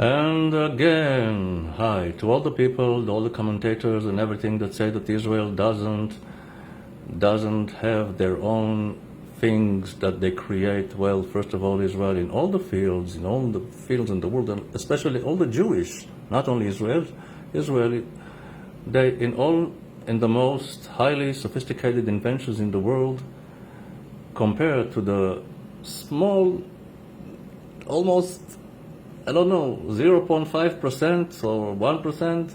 And again, hi to all the people, all the commentators and everything that say that Israel doesn't have their own things that they create. Well, first of all, Israel in all the fields in the world, and especially all the Jewish, not only Israeli, they in the most highly sophisticated inventions in the world, compared to the small, almost, I don't know, 0.5% or 1%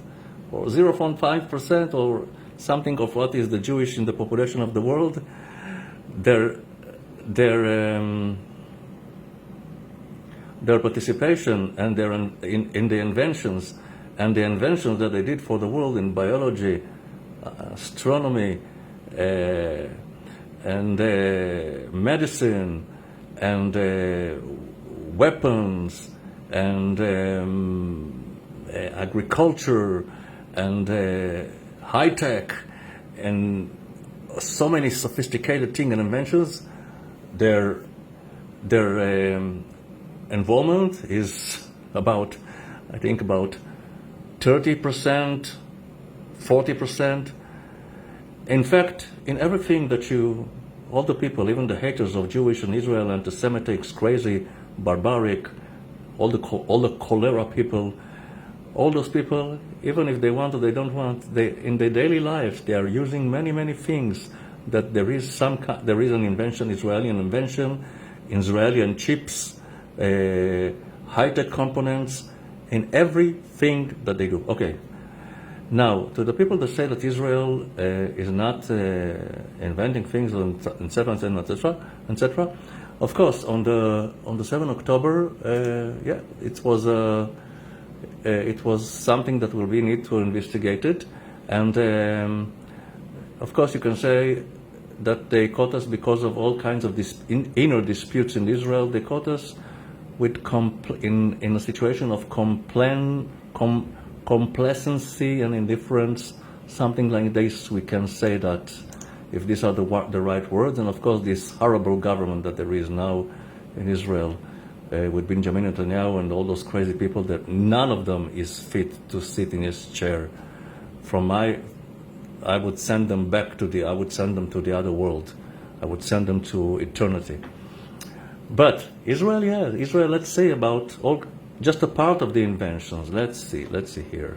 or 0.5% or something of what is the Jewish in the population of the world, their participation and their in the inventions and the inventions that they did for the world in biology, astronomy, and medicine, and weapons, and agriculture, and high tech, and so many sophisticated things and inventions. Their involvement is about, I think, about 30%, 40%. In fact, in everything that all the people, even the haters of Jewish and Israel, anti-Semitics, crazy, barbaric, all the cholera people, all those people, even if they want or they don't want, in their daily lives they are using many things that there is an invention, Israeli invention, Israeli chips, high-tech components in everything that they do. Okay. Now, to the people that say that Israel is not inventing things, etc., etc., of course, on the 7th October, it was something that will be need to investigate it, and of course, you can say that they caught us because of all kinds of inner disputes in Israel. They caught us with in a situation of complacency and indifference, something like this. We can say that, if these are the right words. And of course, this horrible government that there is now in Israel, with Benjamin Netanyahu and all those crazy people, that none of them is fit to sit in his chair. I would send them to the other world. I would send them to eternity. But Israel, let's say about just a part of the inventions. Let's see here.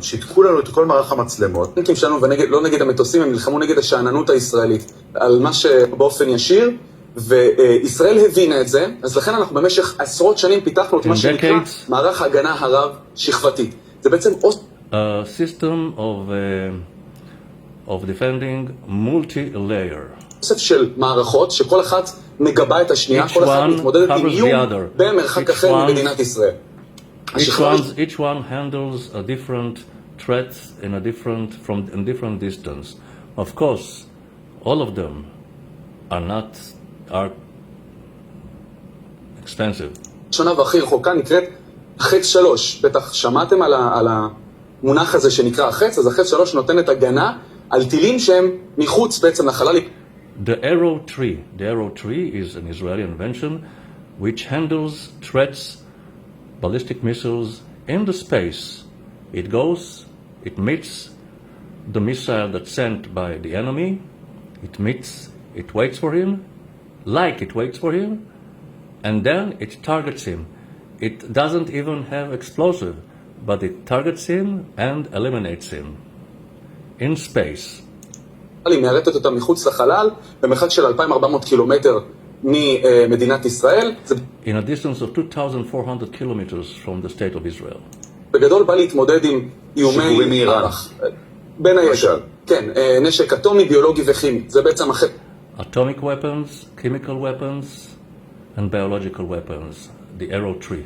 שיתקו לנו את כל מערך המצלמות. הם שלנו לא נגד המטוסים, הם נלחמו נגד השעננות הישראלית, על מה שבאופן ישיר, וישראל הבינה את זה, אז לכן אנחנו במשך עשרות שנים פיתחנו את מה שנקרא מערך ההגנה הרב-שכבתי. זה בעצם a system of defending multi-layer. אוסף של מערכות שכל אחת מגבה את השנייה, כל אחת מתמודדת עם איום במרחק אחר ממדינת ישראל. Each one handles a different threat in different distance. Of course, all of them are expensive. שונה והכי רחוקה נקראת החץ 3. בטח שמעתם על המונח הזה שנקרא החץ, אז החץ 3 נותנת הגנה על טילים שהם מחוץ בעצם לחלל. The arrow tree is an Israeli invention which handles threats, ballistic missiles in the space. It meets the missile that's sent by the enemy. It waits for him, and then it targets him. It doesn't even have explosive, but it targets him and eliminates him in space. היא מיירטת אותה מחוץ לחלל, במרחק של 2,400 קילומטר ממדינת ישראל. In a distance of 2,400 kilometers from the state of Israel. בגדול בא להתמודד עם איומי מאיראן. בין הישר. כן, נשק אטומי, ביולוגי וכימי. זה בעצם אחר. Atomic weapons, chemical weapons, and biological weapons. The arrow tree.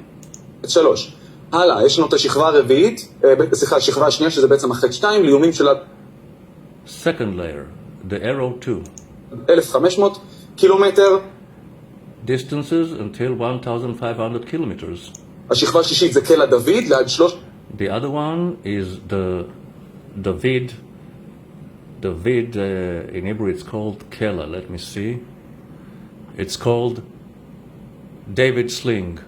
3. הלאה, יש לנו את השכבה הרביעית, השכבה השנייה, שזה בעצם החץ 2, לאיומים של Second layer, the arrow 2. 1,500 קילומטר. Distances until 1,500 kilometers. השכבה השישית זה קלע דוד, לעד 3. The other one is the David, in Hebrew it's called Kela. Let me see. It's called David Sling.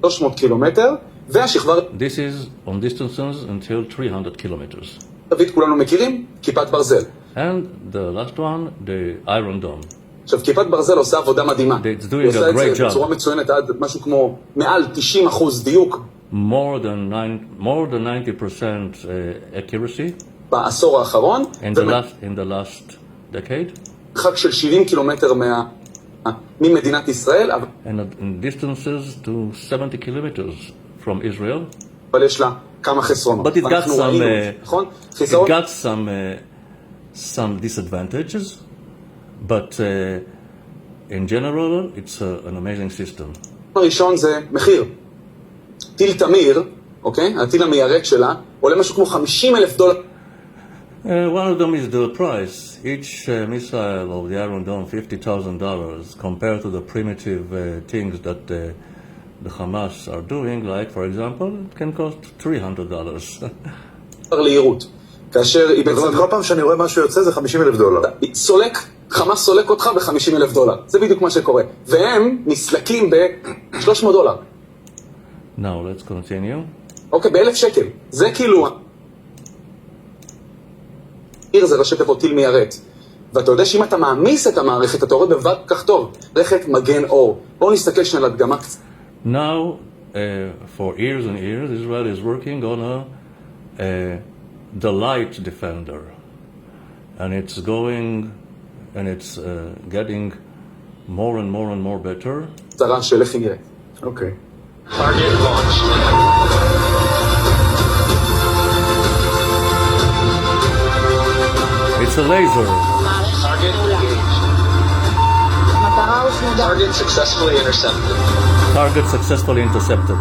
300 קילומטר, והשכבה This is on distances until 300 kilometers. רביעית כולנו מכירים, כיפת ברזל. And the last one, the Iron Dome. עכשיו, כיפת ברזל עושה עבודה מדהימה. It's doing היא עושה a את great זה job. בצורה מצוינת עד משהו כמו מעל 90% דיוק More than 90% accuracy בעשור האחרון, in the last decade. ומרחק של 70 קילומטר ממדינת ישראל, And in distances to 70 kilometers from Israel. אבל יש לה כמה חסרונות. But it got ואנחנו some, ראינו, נכון? it חיסרון? got some disadvantages, but in general, it's an amazing system. הראשון זה מחיר. טיל תמיר, אוקיי? הטיל המיירט שלה, עולה משהו כמו $50,000. One of them is the price. Each missile of the Iron Dome, $50,000, compared to the primitive things that the Hamas are doing, like, for example, it can cost $300. לירות. כאשר היא בעצם... זאת אומרת, כל פעם שאני רואה משהו יוצא זה $50,000. סולק, חמאס סולק אותך $50,000. זה בדיוק מה שקורה. והם נסלקים $300. Now, let's continue. אוקיי, $1,000. זה כאילו... זה ראשי תיבות טיל מיירט. ואתה יודע שאם אתה מעמיס את המערכת, אתה רואה בבת כך טוב. מערכת מגן אור. בואו נסתכל שנייה על הדגמה קצת. Now, for years and years, Israel is working on the light defender. And it's going, and it's getting more and more and more better. צרה של איך היא נראית. אוקיי. Target launched. It's a laser. Target engaged. Target successfully intercepted. Target successfully intercepted.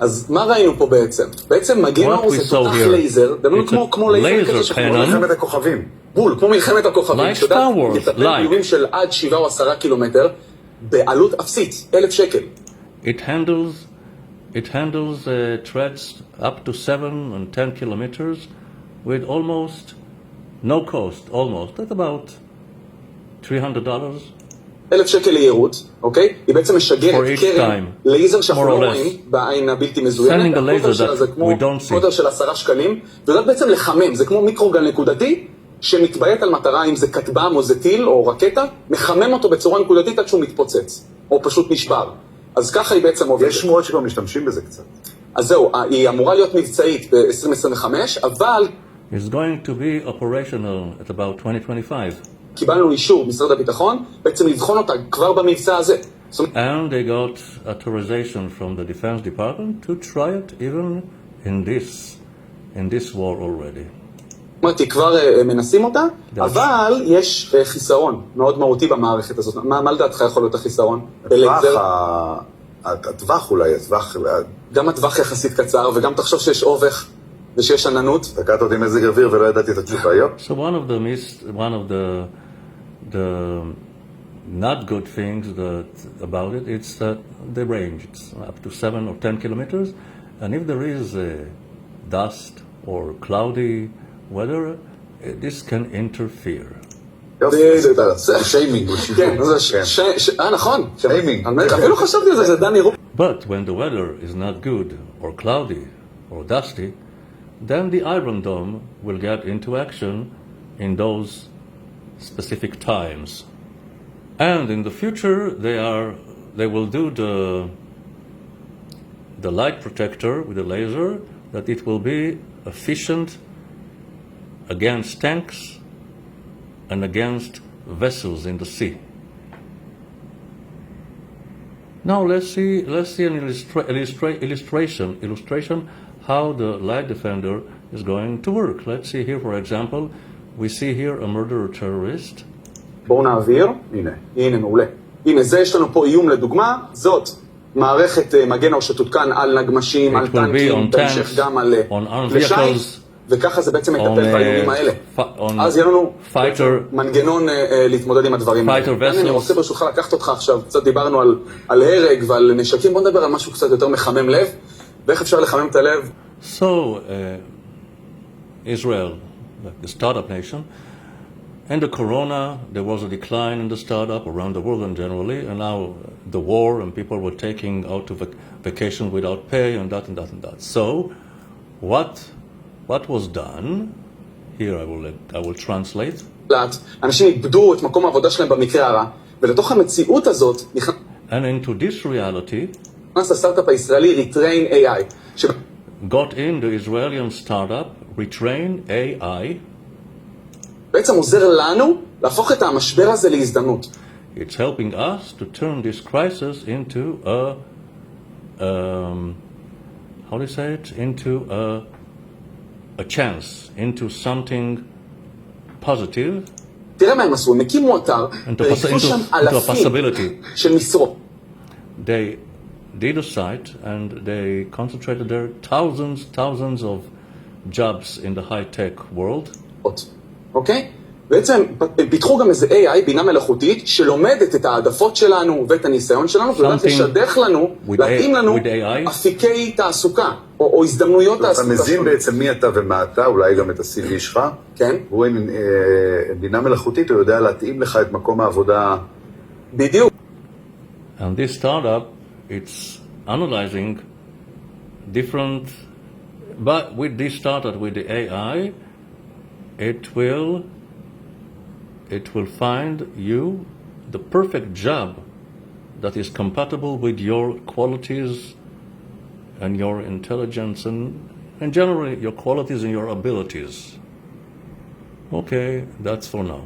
אז מה ראינו פה בעצם? בעצם מגן What אור we זה saw תותח here. לייזר, It's a כמו לייזר כזה laser שכמו cannon. מלחמת הכוכבים. בול, כמו מלחמת הכוכבים, Like שיודעת Star Wars, לטפל like. באיומים של עד 7 או 10 קילומטר, בעלות אפסית, $1,000. It handles threats up to 7 and 10 kilometers with almost no cost, almost. That's about $300. $1,000 ליירוט, אוקיי? היא בעצם משגרת For each קרן time. לייזר שאנחנו More or לא less. רואים בעין הבלתי מזוינת. Sending a laser הקוטר שלה that זה כמו we don't see. קוטר של 10 שקלים, ויודעת בעצם לחמם, זה כמו מיקרוגל נקודתי, שמתביית על מטרה, אם זה כטב"ם או זה טיל או רקטה, מחמם אותו בצורה נקודתית עד שהוא מתפוצץ, או פשוט נשבר. אז ככה היא בעצם עובדת. יש שמועות שכבר משתמשים בזה קצת. אז זהו, היא אמורה להיות מבצעית ב-2025, אבל It's going to be operational at about 2025. קיבלנו אישור משרד הביטחון, בעצם לבחון אותה כבר במבצע הזה. זאת אומרת, And they got authorization from the Defense Department to try it even in this war already. היא כבר מנסים אותה, אבל יש חיסרון מאוד מהותי במערכת הזאת. מה לדעתך יכול להיות החיסרון? הטווח אולי, הטווח... גם הטווח יחסית קצר, וגם תחשוב שיש אובך ושיש עננות. תקעת אותי מזג אוויר ולא ידעתי את התשובה היום. So one of the not good things about it, it's that the range. It's up to 7 or 10 kilometers, and if there is dust or cloudy weather, this can interfere. זה שיימינג. כן, נכון. שיימינג. אפילו חשבתי על זה, זה דני רופ. But when the weather is not good or cloudy or dusty, then the Iron Dome will get into action in those specific times. And in the future, they will do the light protector with a laser, that it will be efficient against tanks and against vessels in the sea. Now let's see an illustration how the light defender is going to work. Let's see here, for example, we see here a murderer terrorist. בואו נעביר. הנה. הנה, מעולה. הנה, זה יש לנו פה איום לדוגמה. זאת מערכת מגן אור שתותקן על נגמשים, על טנקים, בהמשך גם על כלי שיט, וככה זה בעצם מטפל באיומים האלה. אז יהיה לנו מנגנון להתמודד עם הדברים האלה. אני רוצה ברשותך לקחת אותך עכשיו, קצת דיברנו על הרג ועל נשקים, בוא נדבר על משהו קצת יותר מחמם לב, ואיך אפשר לחמם את הלב. So, Israel, the startup nation, And the corona, there was a decline in the startup around the world and generally, and now the war and people were taking out to vacation without pay and that and that and that. So, what was done? Here I will translate. אנשים איבדו את מקום העבודה שלהם במקרה הרע, ולתוך המציאות הזאת And into this reality, נכנס הסטארט-אפ הישראלי Retrain AI, got in the Israeli startup Retrain AI. שבעצם עוזר לנו להפוך את המשבר הזה להזדמנות. It's helping us to turn this crisis into how do you say it? Into a chance, into something positive, תראה מה הם עשו, הם הקימו אתר, והריצו שם אלפים של משרות. They did a site and they concentrated there thousands of jobs in the high-tech world. אוקיי? בעצם הם פיתחו גם איזה AI, בינה מלאכותית, שלומדת את העדפות שלנו ואת הניסיון שלנו, ויודעת לשדך לנו, להתאים לנו אפיקי תעסוקה, או הזדמנויות תעסוקה. אתה מזין בעצם מי אתה ומה אתה, אולי גם את ה-CV שלך. כן. הוא עם בינה מלאכותית, הוא יודע להתאים לך את מקום העבודה. בדיוק. And this startup, it's analyzing different, but with this startup, with the AI, it will find you the perfect job that is compatible with your qualities and your intelligence and generally your qualities and your abilities. Okay, that's for now.